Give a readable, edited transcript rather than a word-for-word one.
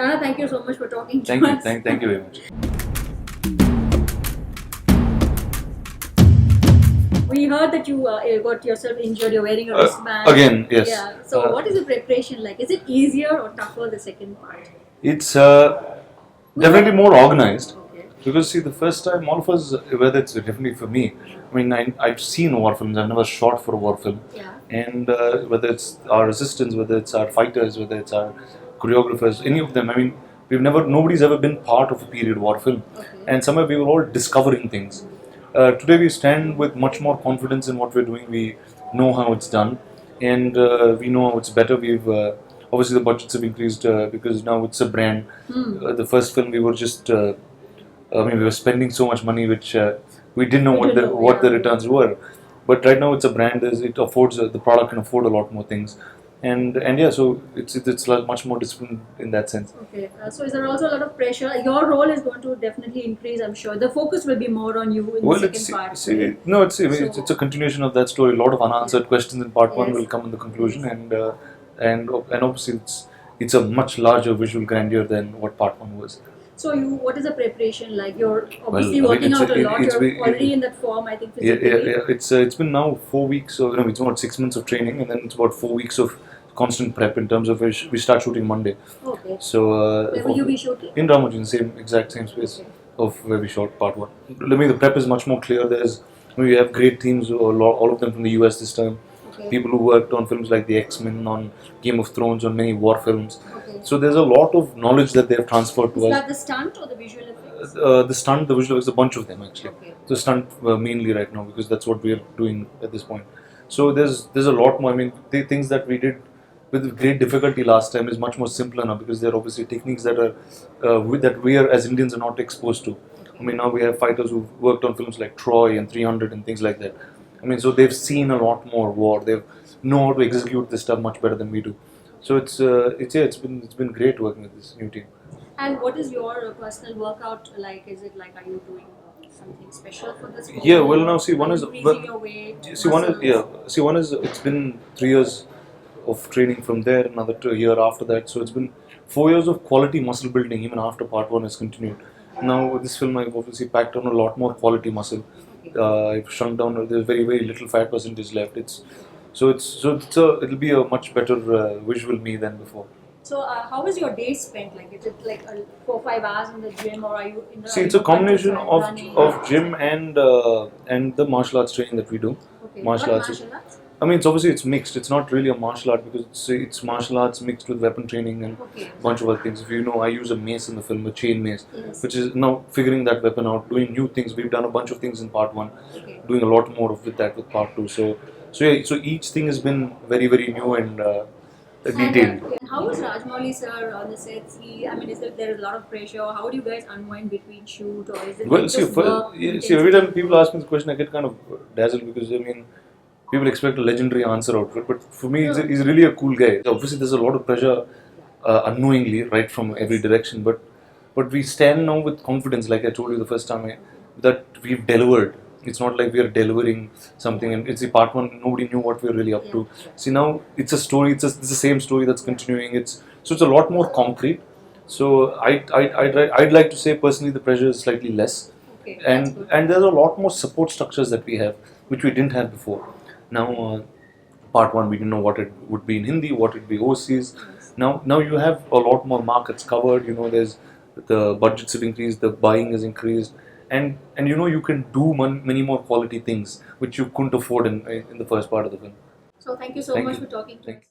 Rana, thank you so much for talking to Thank you. us. Thank you very much. We heard that you got yourself injured. You're wearing a wristband. Again, yes. Yeah. So, what is the preparation like? Is it easier or tougher the second part? It's definitely more organized. Okay. Because see, the first time, all of us, whether it's definitely for me, I mean, I've seen war films, I've never shot for a war film. Yeah. And whether it's our assistants, whether it's our fighters, whether it's our choreographers, any of them, I mean, nobody's ever been part of a period war film. Okay. And somewhere we were all discovering things. Today we stand with much more confidence in what we're doing. We know how it's done, and we know how it's better. We've obviously the budgets have increased because now it's a brand. The first film we were just I mean, we were spending so much money, which we didn't know what the returns were. But right now, it's a brand. It affords the product can afford a lot more things, and yeah, so it's much more disciplined in that sense. Okay. So is there also a lot of pressure? Your role is going to definitely increase, I'm sure. The focus will be more on you in the second part. No, it's a continuation of that story. A lot of unanswered questions in part one Yes. will come in the conclusion, and obviously it's a much larger visual grandeur than what part one was. So what is the preparation like? You're obviously Well, I working mean, out a lot. You're already it- in that form, I think, Yeah, physically. It's been now 4 weeks. So it's about 6 months of training, and then it's about 4 weeks of constant prep in terms of we start shooting Monday. Okay. So Where will you be shooting? in Ramoji, in the exact same space Okay. of where we shot part one. Let me the prep is much more clear. We have great teams, all of them from the US this time. Okay. People who worked on films like the X-Men, on Game of Thrones, on many war films. Okay. So there's a lot of knowledge that they have transferred to Is us. that the stunt or the visual effects? The stunt, the visual, is a bunch of them actually. Okay. The stunt mainly right now because that's what we are doing at this point. So there's a lot more. I mean, the things that we did with great difficulty last time is much more simpler now because there are obviously techniques that are that we are as Indians are not exposed to. I mean, now we have fighters who've worked on films like Troy and 300 and things like that. I mean, so they've seen a lot more war. They know how to execute this stuff much better than we do. So it's been great working with this new team. And what is your personal workout like? Is it like, are you doing something special for this? Yeah, well, now see, one is increasing your weight. one is it's been 3 years of training from there, another year after that. So it's been 4 years of quality muscle building even after part one has continued. Now with this film, I've obviously packed on a lot more quality muscle. I've shrunk down. There's very little fat percentage left. It'll be a much better visual me than before. So how is your day spent? Like, is it like 4-5 hours in the gym, or are you in the? See, it's a combination running? of gym and the martial arts training that we do. Okay. Martial What arts. martial arts? I mean, it's mixed. It's not really a martial art because it's martial arts mixed with weapon training and Okay. a bunch of other things. If you know, I use a mace in the film, a chain mace, Yes. which is now figuring that weapon out, doing new things. We've done a bunch of things in part one, Okay. doing a lot more with that with part two. So each thing has been very new and detailed. And how was Rajmouli sir on the sets? I mean, there is a lot of pressure? How do you guys unwind between shoot, or is it Well, like see, just work? see, every time people ask me this question, I get kind of dazzled because I mean, people expect a legendary answer out of it, but for me, he's really a cool guy. Obviously, there's a lot of pressure unknowingly, right from every direction, but we stand now with confidence, like I told you the first time, that we've delivered. It's not like we are delivering something, and it's the part one. Nobody knew what we were really up to. See, now it's a story. It's the same story that's continuing. It's a lot more concrete. So I'd like to say personally, the pressure is slightly less. Okay, that's good. And there's a lot more support structures that we have, which we didn't have before. Now, part one, we didn't know what it would be in Hindi, what it would be overseas. Now you have a lot more markets covered. You know, there's the budgets have increased, the buying has increased, and you know you can do many more quality things which you couldn't afford in the first part of the film. So thank you so Thank much you. for talking to Thank us.